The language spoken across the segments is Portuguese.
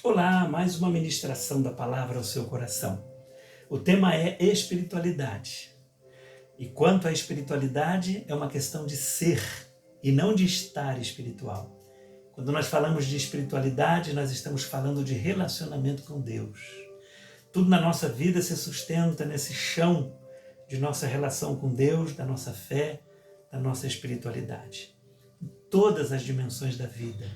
Olá, mais uma ministração da palavra ao seu coração. O tema é espiritualidade. E quanto à espiritualidade, é uma questão de ser e não de estar espiritual. Quando nós falamos de espiritualidade, nós estamos falando de relacionamento com Deus. Tudo na nossa vida se sustenta nesse chão de nossa relação com Deus, da nossa fé, da nossa espiritualidade. Em todas as dimensões da vida.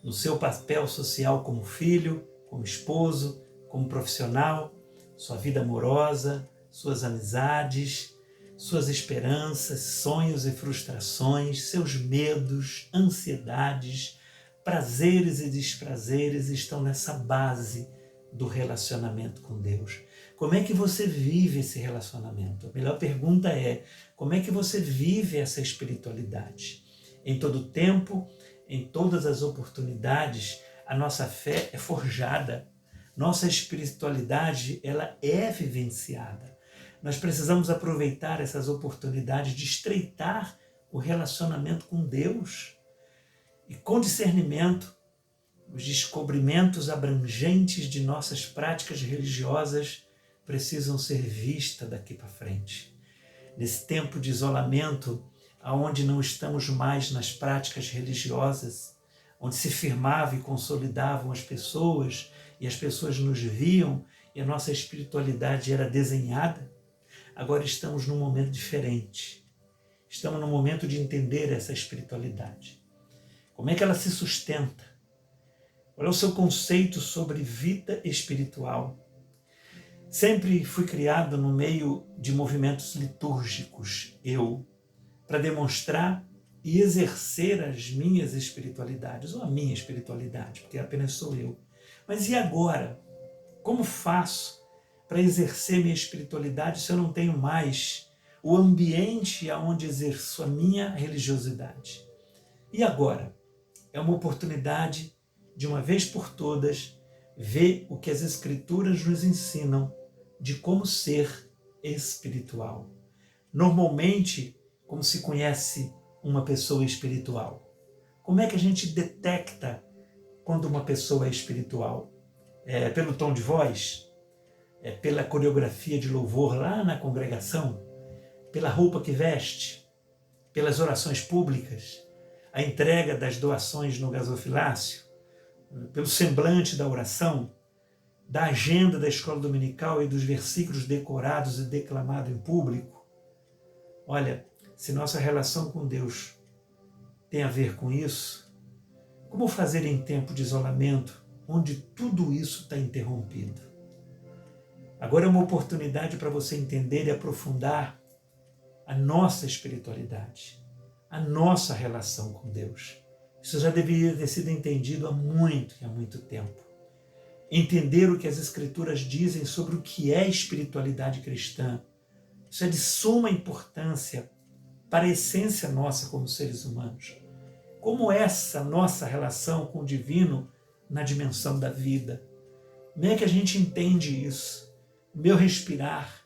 No seu papel social como filho, como esposo, como profissional, sua vida amorosa, suas amizades, suas esperanças, sonhos e frustrações, seus medos, ansiedades, prazeres e desprazeres estão nessa base do relacionamento com Deus. Como é que você vive esse relacionamento? A melhor pergunta é, como é que você vive essa espiritualidade? Em todo tempo, em todas as oportunidades, a nossa fé é forjada. Nossa espiritualidade, ela é vivenciada. Nós precisamos aproveitar essas oportunidades de estreitar o relacionamento com Deus. E com discernimento, os descobrimentos abrangentes de nossas práticas religiosas precisam ser vistas daqui para frente. Nesse tempo de isolamento, onde não estamos mais nas práticas religiosas, onde se firmavam e consolidavam as pessoas, e as pessoas nos viam, e a nossa espiritualidade era desenhada, agora estamos num momento diferente. Estamos num momento de entender essa espiritualidade. Como é que ela se sustenta? Qual é o seu conceito sobre vida espiritual? Sempre fui criado no meio de movimentos litúrgicos, para demonstrar e exercer as minhas espiritualidades, ou a minha espiritualidade, porque apenas sou eu. Mas e agora? Como faço para exercer minha espiritualidade se eu não tenho mais o ambiente onde exerço a minha religiosidade? E agora? É uma oportunidade, de uma vez por todas, ver o que as Escrituras nos ensinam de como ser espiritual. Normalmente, como se conhece uma pessoa espiritual? Como é que a gente detecta quando uma pessoa é espiritual? É pelo tom de voz? É pela coreografia de louvor lá na congregação? Pela roupa que veste? Pelas orações públicas? A entrega das doações no gasofilácio? Pelo semblante da oração? Da agenda da escola dominical e dos versículos decorados e declamados em público? Olha, se nossa relação com Deus tem a ver com isso, como fazer em tempo de isolamento, onde tudo isso está interrompido? Agora é uma oportunidade para você entender e aprofundar a nossa espiritualidade, a nossa relação com Deus. Isso já deveria ter sido entendido há muito tempo. Entender o que as Escrituras dizem sobre o que é espiritualidade cristã, isso é de suma importância para a essência nossa como seres humanos. Como essa nossa relação com o divino na dimensão da vida. Como é que a gente entende isso? O meu respirar.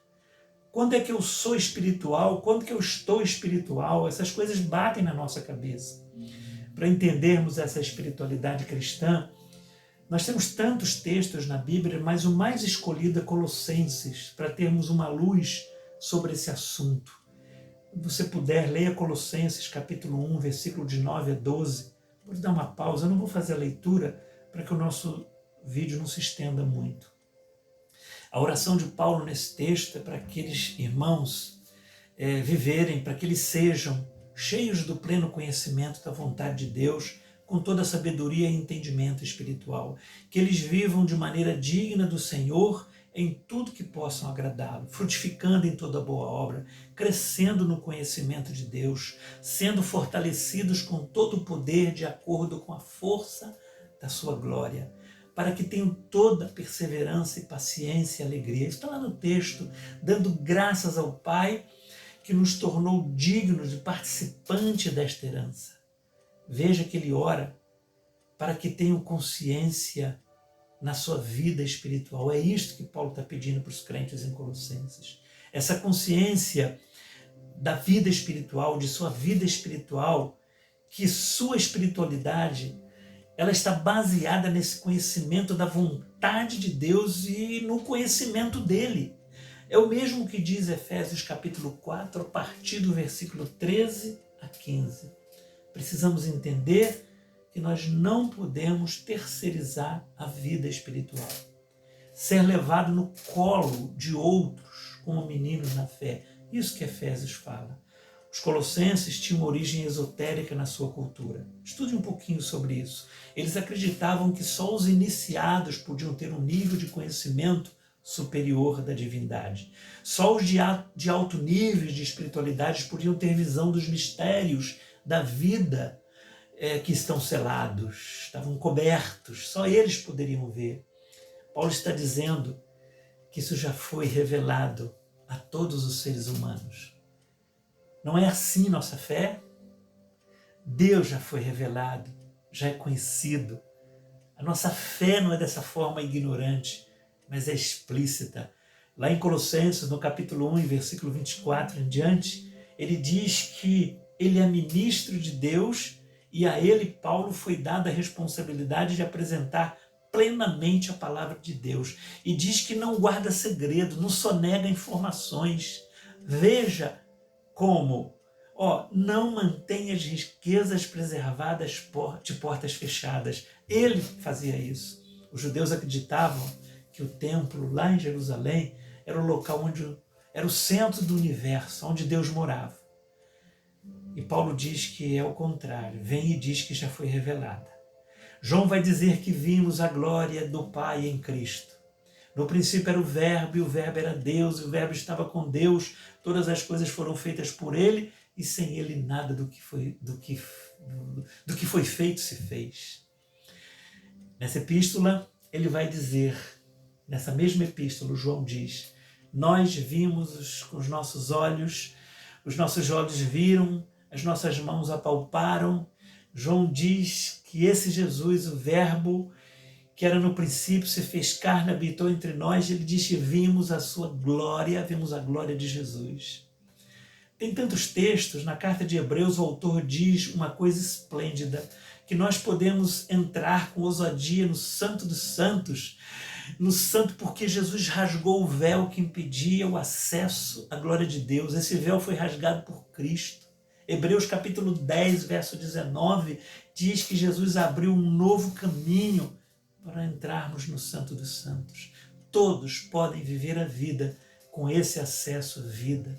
Quando é que eu sou espiritual? Quando que eu estou espiritual? Essas coisas batem na nossa cabeça. Para entendermos essa espiritualidade cristã, nós temos tantos textos na Bíblia, mas o mais escolhido é Colossenses, para termos uma luz sobre esse assunto. Se você puder, leia Colossenses capítulo 1, versículo de 9 a 12. Pode dar uma pausa, eu não vou fazer a leitura para que o nosso vídeo não se estenda muito. A oração de Paulo nesse texto é para aqueles irmãos viverem, para que eles sejam cheios do pleno conhecimento da vontade de Deus, com toda a sabedoria e entendimento espiritual. Que eles vivam de maneira digna do Senhor, em tudo que possam agradá-lo, frutificando em toda boa obra, crescendo no conhecimento de Deus, sendo fortalecidos com todo o poder de acordo com a força da sua glória, para que tenham toda perseverança e paciência e alegria. Está lá no texto, dando graças ao Pai que nos tornou dignos de participante desta herança. Veja que ele ora para que tenham consciência na sua vida espiritual. É isto que Paulo está pedindo para os crentes em Colossenses. Essa consciência da vida espiritual, de sua vida espiritual, que sua espiritualidade ela está baseada nesse conhecimento da vontade de Deus e no conhecimento dele. É o mesmo que diz Efésios capítulo 4, a partir do versículo 13 a 15. Precisamos entender que nós não podemos terceirizar a vida espiritual. Ser levado no colo de outros como meninos na fé. Isso que Efésios fala. Os colossenses tinham origem esotérica na sua cultura. Estude um pouquinho sobre isso. Eles acreditavam que só os iniciados podiam ter um nível de conhecimento superior da divindade. Só os de alto nível de espiritualidade podiam ter visão dos mistérios da vida que estão selados, estavam cobertos. Só eles poderiam ver. Paulo está dizendo que isso já foi revelado a todos os seres humanos. Não é assim nossa fé? Deus já foi revelado, já é conhecido. A nossa fé não é dessa forma ignorante, mas é explícita. Lá em Colossenses, no capítulo 1, versículo 24 em diante, ele diz que ele é ministro de Deus e a ele, Paulo, foi dada a responsabilidade de apresentar plenamente a palavra de Deus. E diz que não guarda segredo, não sonega informações. Veja como, não mantém as riquezas preservadas de portas fechadas. Ele fazia isso. Os judeus acreditavam que o templo lá em Jerusalém era o local onde era o centro do universo, onde Deus morava. E Paulo diz que é o contrário, vem e diz que já foi revelada. João vai dizer que vimos a glória do Pai em Cristo. No princípio era o Verbo, e o Verbo era Deus, e o Verbo estava com Deus. Todas as coisas foram feitas por Ele, e sem Ele nada do que foi feito se fez. Nessa epístola, ele vai dizer, nessa mesma epístola, João diz, nós vimos com os nossos olhos viram, as nossas mãos apalparam. João diz que esse Jesus, o Verbo, que era no princípio, se fez carne, habitou entre nós. Ele diz que vimos a sua glória, vimos a glória de Jesus. Tem tantos textos, na carta de Hebreus o autor diz uma coisa esplêndida, que nós podemos entrar com ousadia no Santo dos Santos, no Santo porque Jesus rasgou o véu que impedia o acesso à glória de Deus. Esse véu foi rasgado por Cristo. Hebreus capítulo 10, verso 19, diz que Jesus abriu um novo caminho para entrarmos no Santo dos Santos. Todos podem viver a vida com esse acesso à vida.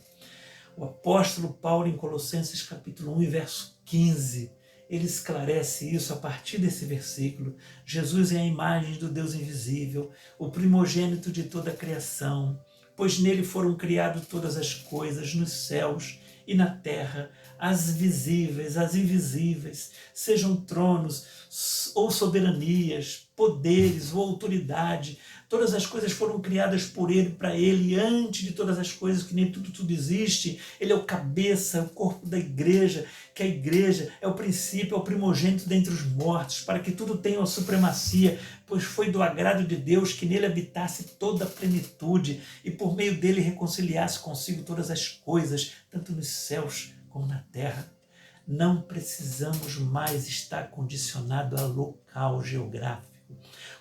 O apóstolo Paulo, em Colossenses capítulo 1, verso 15, ele esclarece isso a partir desse versículo. Jesus é a imagem do Deus invisível, o primogênito de toda a criação, pois nele foram criadas todas as coisas, nos céus e na terra, as visíveis, as invisíveis, sejam tronos ou soberanias, poderes ou autoridade. Todas as coisas foram criadas por Ele, para Ele, e antes de todas as coisas, que nem tudo existe, Ele é o cabeça, é o corpo da igreja, que a igreja é o princípio, é o primogênito dentre os mortos, para que tudo tenha a supremacia, pois foi do agrado de Deus que nele habitasse toda a plenitude, e por meio dele reconciliasse consigo todas as coisas, tanto nos céus como na terra. Não precisamos mais estar condicionado a local geográfico.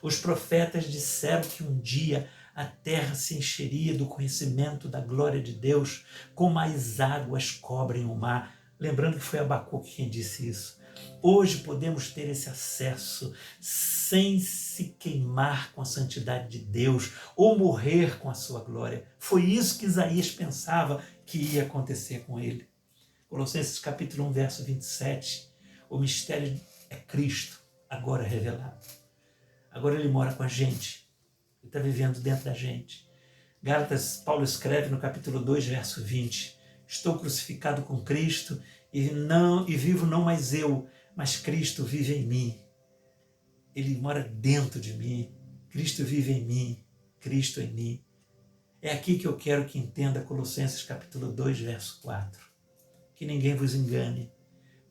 Os profetas disseram que um dia a terra se encheria do conhecimento da glória de Deus, como as águas cobrem o mar. Lembrando que foi Abacuque quem disse isso. Hoje podemos ter esse acesso sem se queimar com a santidade de Deus ou morrer com a sua glória. Foi isso que Isaías pensava que ia acontecer com ele. Colossenses capítulo 1, verso 27. O mistério é Cristo, agora revelado. Agora ele mora com a gente. Ele está vivendo dentro da gente. Gálatas, Paulo escreve no capítulo 2, verso 20. Estou crucificado com Cristo e vivo não mais eu, mas Cristo vive em mim. Ele mora dentro de mim. Cristo vive em mim. Cristo em mim. É aqui que eu quero que entenda Colossenses capítulo 2, verso 4. Que ninguém vos engane,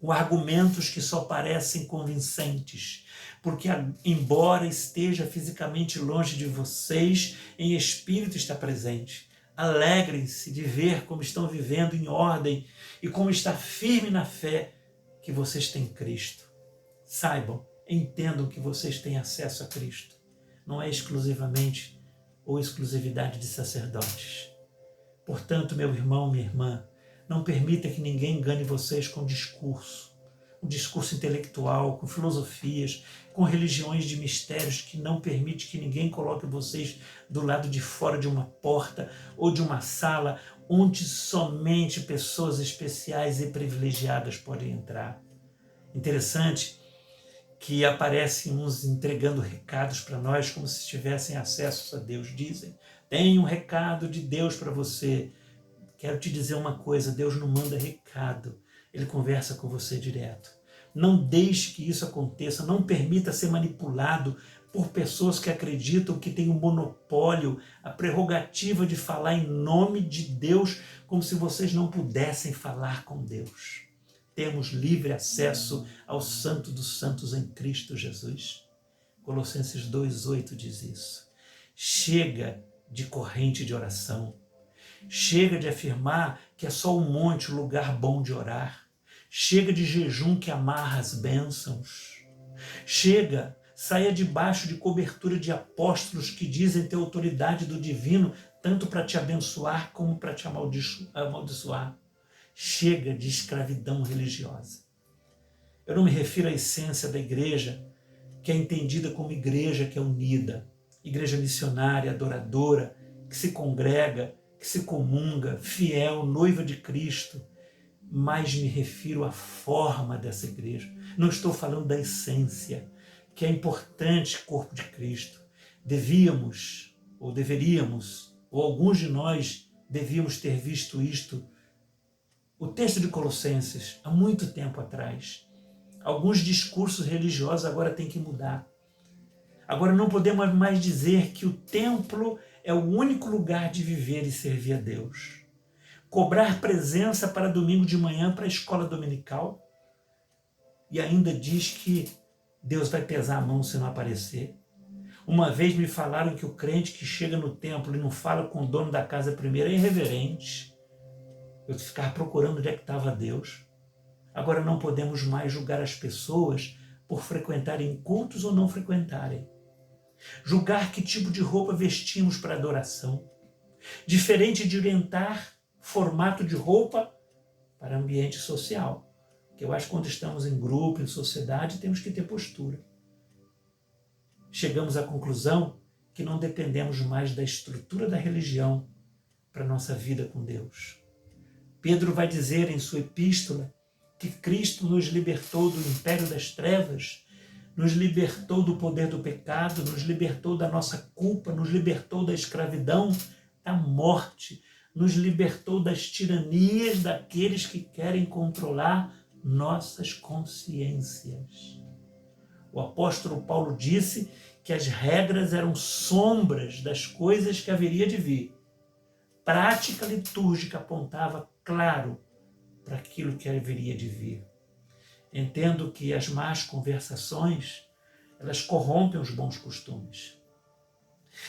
com argumentos que só parecem convincentes, porque embora esteja fisicamente longe de vocês, em espírito está presente. Alegrem-se de ver como estão vivendo em ordem e como está firme na fé que vocês têm em Cristo. Saibam, Entendam que vocês têm acesso a Cristo. Não é exclusivamente ou exclusividade de sacerdotes. Portanto, meu irmão, minha irmã, não permita que ninguém engane vocês com discurso. Um discurso intelectual, com filosofias, com religiões de mistérios que não permite que ninguém coloque vocês do lado de fora de uma porta ou de uma sala onde somente pessoas especiais e privilegiadas podem entrar. Interessante que aparecem uns entregando recados para nós como se tivessem acesso a Deus. Dizem, tem um recado de Deus para você. Quero te dizer uma coisa, Deus não manda recado, Ele conversa com você direto. Não deixe que isso aconteça, não permita ser manipulado por pessoas que acreditam que têm o monopólio, a prerrogativa de falar em nome de Deus, como se vocês não pudessem falar com Deus. Temos livre acesso ao Santo dos Santos em Cristo Jesus. Colossenses 2,8 diz isso. Chega de corrente de oração. Chega de afirmar que é só um monte, o lugar bom de orar. Chega de jejum que amarra as bênçãos. Chega, saia debaixo de cobertura de apóstolos que dizem ter autoridade do divino, tanto para te abençoar como para te amaldiçoar. Chega de escravidão religiosa. Eu não me refiro à essência da igreja, que é entendida como igreja que é unida, igreja missionária, adoradora, que se congrega, que se comunga, fiel, noiva de Cristo, mas me refiro à forma dessa igreja. Não estou falando da essência, que é importante, corpo de Cristo. Deveríamos, ou alguns de nós devíamos ter visto isto. O texto de Colossenses, há muito tempo atrás, alguns discursos religiosos agora têm que mudar. Agora não podemos mais dizer que o templo é o único lugar de viver e servir a Deus. Cobrar presença para domingo de manhã para a escola dominical e ainda diz que Deus vai pesar a mão se não aparecer. Uma vez me falaram que o crente que chega no templo e não fala com o dono da casa primeiro é irreverente. Eu ficava procurando onde é que estava Deus. Agora não podemos mais julgar as pessoas por frequentarem cultos ou não frequentarem. Julgar que tipo de roupa vestimos para adoração. Diferente de orientar formato de roupa para ambiente social. Que eu acho que quando estamos em grupo, em sociedade, temos que ter postura. Chegamos à conclusão que não dependemos mais da estrutura da religião para a nossa vida com Deus. Pedro vai dizer em sua epístola que Cristo nos libertou do império das trevas, nos libertou do poder do pecado, nos libertou da nossa culpa, nos libertou da escravidão, da morte, nos libertou das tiranias daqueles que querem controlar nossas consciências. O apóstolo Paulo disse que as regras eram sombras das coisas que haveria de vir. Prática litúrgica apontava claro para aquilo que haveria de vir. Entendo que as más conversações, elas corrompem os bons costumes.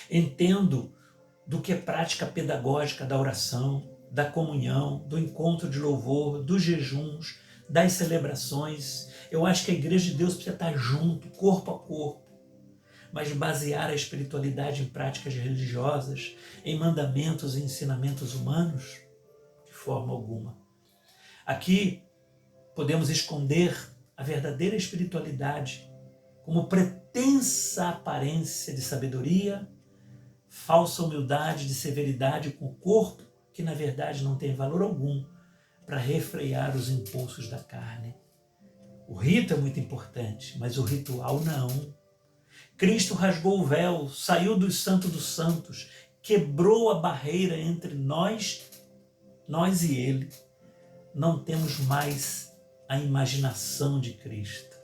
Entendo do que é prática pedagógica da oração, da comunhão, do encontro de louvor, dos jejuns, das celebrações. Eu acho que a igreja de Deus precisa estar junto, corpo a corpo, mas basear a espiritualidade em práticas religiosas, em mandamentos e ensinamentos humanos, de forma alguma. Aqui podemos esconder a verdadeira espiritualidade como pretensa aparência de sabedoria, falsa humildade de severidade com o corpo, que na verdade não tem valor algum para refrear os impulsos da carne. O rito é muito importante, mas o ritual não. Cristo rasgou o véu, saiu do Santo dos Santos, quebrou a barreira entre nós e Ele. Não temos mais a imaginação de Cristo.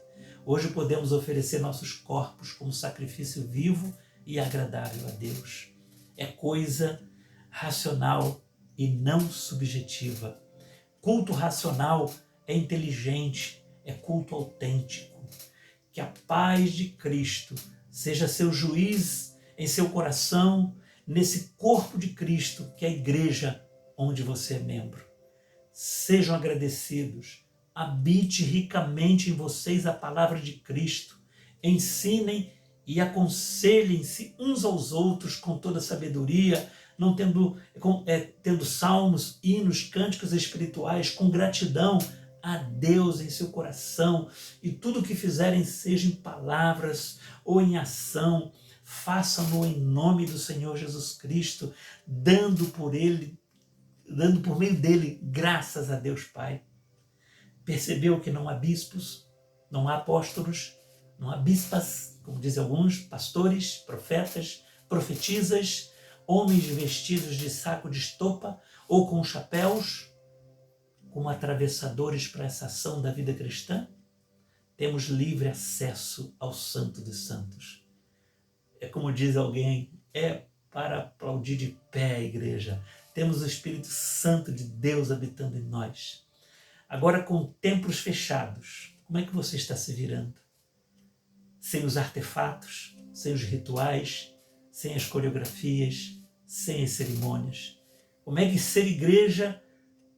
Hoje podemos oferecer nossos corpos como sacrifício vivo e agradável a Deus. É coisa racional e não subjetiva. Culto racional é inteligente, é culto autêntico. Que a paz de Cristo seja seu juiz em seu coração, nesse corpo de Cristo, que é a igreja onde você é membro. Sejam agradecidos, habite ricamente em vocês a palavra de Cristo, ensinem e aconselhem-se uns aos outros com toda sabedoria, não tendo salmos, hinos, cânticos espirituais, com gratidão a Deus em seu coração, e tudo o que fizerem, seja em palavras ou em ação, façam-no em nome do Senhor Jesus Cristo, dando por meio dele graças a Deus Pai. Percebeu que não há bispos, não há apóstolos, não há bispas, como dizem alguns, pastores, profetas, profetisas, homens vestidos de saco de estopa ou com chapéus, como atravessadores para essa ação da vida cristã. Temos livre acesso ao Santo dos Santos. É como diz alguém, é para aplaudir de pé a igreja. Temos o Espírito Santo de Deus habitando em nós. Agora, com templos fechados, como é que você está se virando? Sem os artefatos, sem os rituais, sem as coreografias, sem as cerimônias. Como é que ser igreja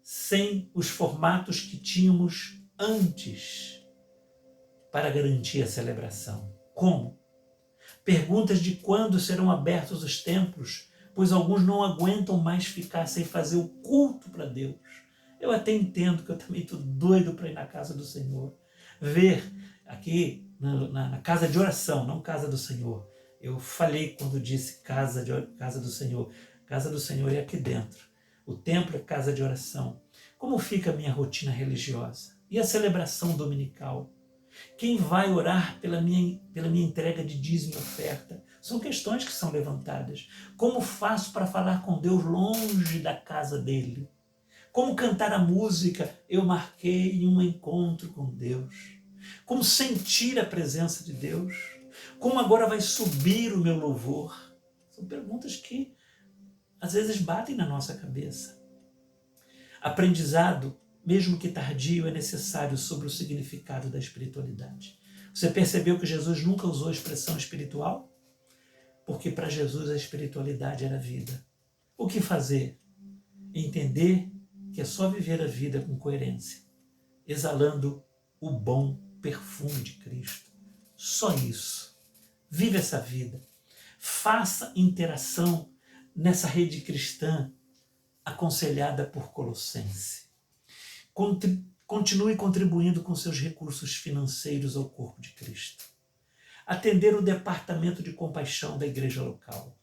sem os formatos que tínhamos antes para garantir a celebração? Como? Perguntas de quando serão abertos os templos, pois alguns não aguentam mais ficar sem fazer o culto para Deus. Eu até entendo que eu também estou doido para ir na casa do Senhor, ver aqui na casa de oração, não casa do Senhor. Eu falei quando disse casa do Senhor. Casa do Senhor é aqui dentro. O templo é casa de oração. Como fica a minha rotina religiosa? E a celebração dominical? Quem vai orar pela minha entrega de dízimo e oferta? São questões que são levantadas. Como faço para falar com Deus longe da casa dele? Como cantar a música Eu Marquei um Encontro com Deus? Como sentir a presença de Deus? Como agora vai subir o meu louvor? São perguntas que às vezes batem na nossa cabeça. Aprendizado, mesmo que tardio, é necessário sobre o significado da espiritualidade. Você percebeu que Jesus nunca usou a expressão espiritual? Porque para Jesus a espiritualidade era vida. O que fazer? Entender que é só viver a vida com coerência, exalando o bom perfume de Cristo. Só isso. Vive essa vida. Faça interação nessa rede cristã aconselhada por Colossense. Continue contribuindo com seus recursos financeiros ao corpo de Cristo. Atender o departamento de compaixão da igreja local.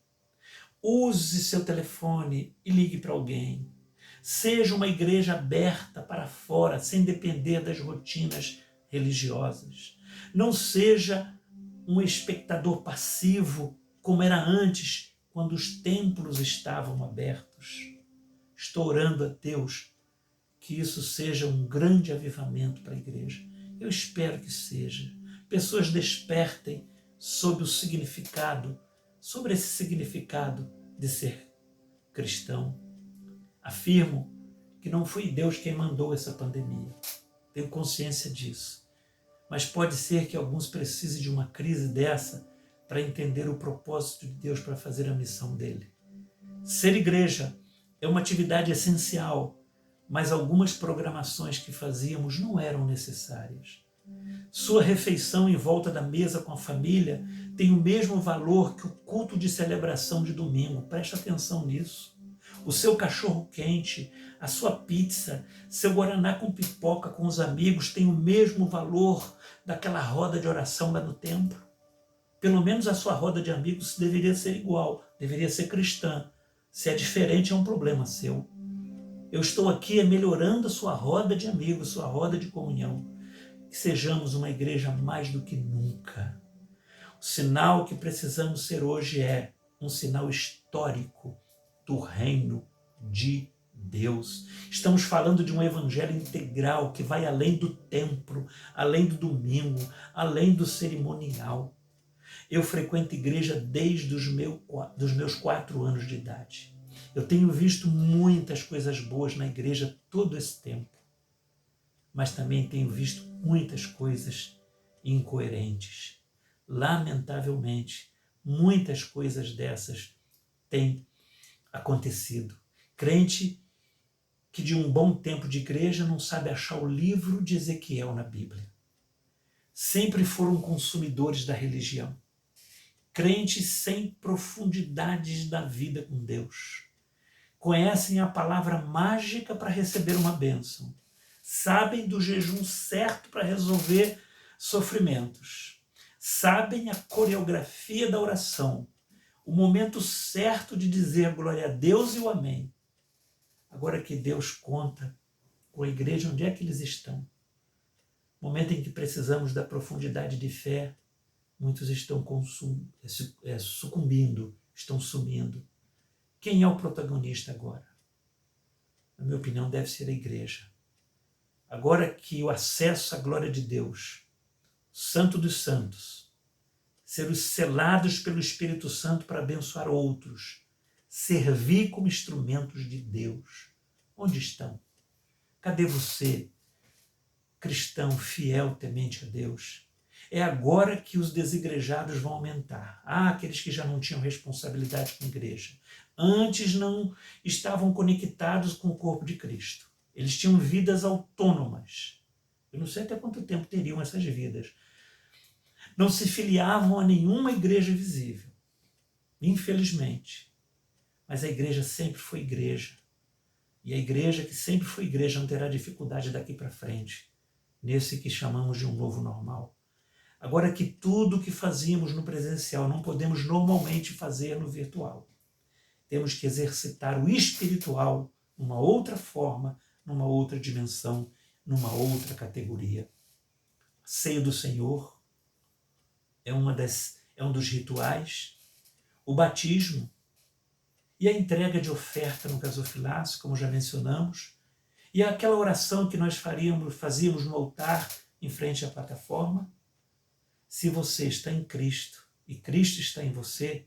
Use seu telefone e ligue para alguém. Seja uma igreja aberta para fora, sem depender das rotinas religiosas. Não seja um espectador passivo, como era antes, quando os templos estavam abertos. Estou orando a Deus que isso seja um grande avivamento para a igreja. Eu espero que seja. Pessoas despertem sobre esse significado de ser cristão. Afirmo que não foi Deus quem mandou essa pandemia. Tenho consciência disso. Mas pode ser que alguns precisem de uma crise dessa para entender o propósito de Deus para fazer a missão dele. Ser igreja é uma atividade essencial, mas algumas programações que fazíamos não eram necessárias. Sua refeição em volta da mesa com a família tem o mesmo valor que o culto de celebração de domingo. Preste atenção nisso. O seu cachorro quente, a sua pizza, seu guaraná com pipoca com os amigos tem o mesmo valor daquela roda de oração lá no templo. Pelo menos a sua roda de amigos deveria ser igual, deveria ser cristã. Se é diferente, é um problema seu. Eu estou aqui melhorando a sua roda de amigos, sua roda de comunhão. Que sejamos uma igreja mais do que nunca. O sinal que precisamos ser hoje é um sinal histórico do reino de Deus. Estamos falando de um evangelho integral que vai além do templo, além do domingo, além do cerimonial. Eu frequento igreja desde os meus 4 anos de idade. Eu tenho visto muitas coisas boas na igreja todo esse tempo, mas também tenho visto muitas coisas incoerentes. Lamentavelmente, muitas coisas dessas têm acontecido. Crente que de um bom tempo de igreja não sabe achar o livro de Ezequiel na Bíblia. sempre foram consumidores da religião, crentes sem profundidades da vida com Deus. Conhecem a palavra mágica para receber uma bênção, sabem do jejum certo para resolver sofrimentos, sabem a coreografia da oração, o momento certo de dizer glória a Deus e o amém. Agora que Deus conta com a igreja, onde é que eles estão? No momento em que precisamos da profundidade de fé, muitos estão sucumbindo, estão sumindo. Quem é o protagonista agora? Na minha opinião, deve ser a igreja. Agora que o acesso à glória de Deus, Santo dos Santos, ser os selados pelo Espírito Santo para abençoar outros, servir como instrumentos de Deus. Onde estão? Cadê você, cristão fiel, temente a Deus? É agora que os desigrejados vão aumentar. Aqueles que já não tinham responsabilidade com a igreja. Antes não estavam conectados com o corpo de Cristo. Eles tinham vidas autônomas. Eu não sei até quanto tempo teriam essas vidas. Não se filiavam a nenhuma igreja visível. Infelizmente. Mas a igreja sempre foi igreja. E a igreja que sempre foi igreja não terá dificuldade daqui para frente. Nesse que chamamos de um novo normal. Agora que tudo que fazíamos no presencial não podemos normalmente fazer no virtual. Temos que exercitar o espiritual numa outra forma, numa outra dimensão, numa outra categoria. A ceia do Senhor é um dos rituais, o batismo e a entrega de oferta no gasofilácio, como já mencionamos, e aquela oração que nós fazíamos no altar em frente à plataforma. Se você está em Cristo e Cristo está em você,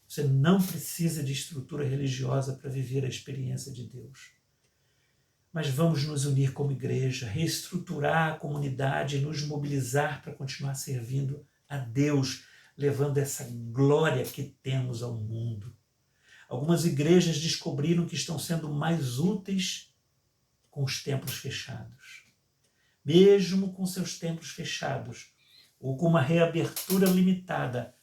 você não precisa de estrutura religiosa para viver a experiência de Deus. Mas vamos nos unir como igreja, reestruturar a comunidade e nos mobilizar para continuar servindo a Deus, levando essa glória que temos ao mundo. Algumas igrejas descobriram que estão sendo mais úteis com os templos fechados. Mesmo com seus templos fechados, ou com uma reabertura limitada,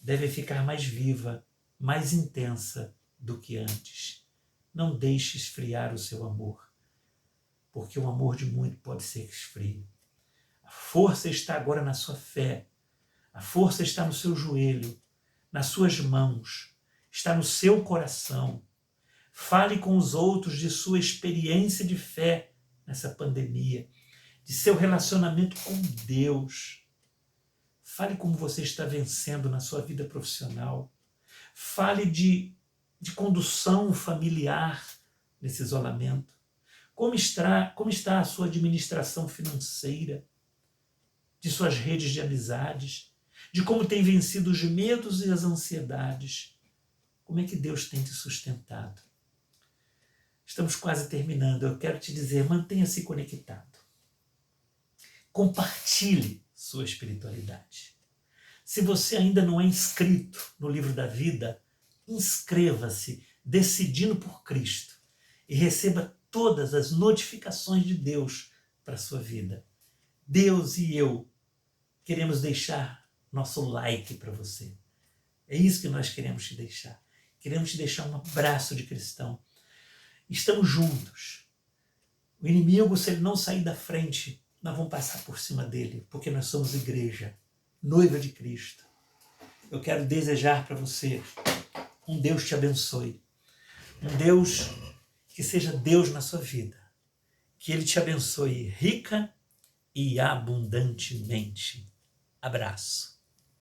deve ficar mais viva, mais intensa do que antes. Não deixe esfriar o seu amor, porque o amor de muito pode ser que esfrie. A força está agora na sua fé, a força está no seu joelho, nas suas mãos, está no seu coração. Fale com os outros de sua experiência de fé nessa pandemia, de seu relacionamento com Deus. Fale como você está vencendo na sua vida profissional. Fale de condução familiar nesse isolamento. Como está a sua administração financeira, de suas redes de amizades, de como tem vencido os medos e as ansiedades. Como é que Deus tem te sustentado? Estamos quase terminando. Eu quero te dizer, mantenha-se conectado. Compartilhe sua espiritualidade. Se você ainda não é inscrito no livro da vida, inscreva-se decidindo por Cristo e receba todas as notificações de Deus para a sua vida. Deus e eu queremos deixar nosso like para você. É isso que nós queremos te deixar. Queremos te deixar um abraço de cristão. Estamos juntos. O inimigo, se ele não sair da frente, nós vamos passar por cima dele, porque nós somos igreja, noiva de Cristo. Eu quero desejar para você um Deus te abençoe. Um Deus que seja Deus na sua vida. Que Ele te abençoe rica e abundantemente. Abraço.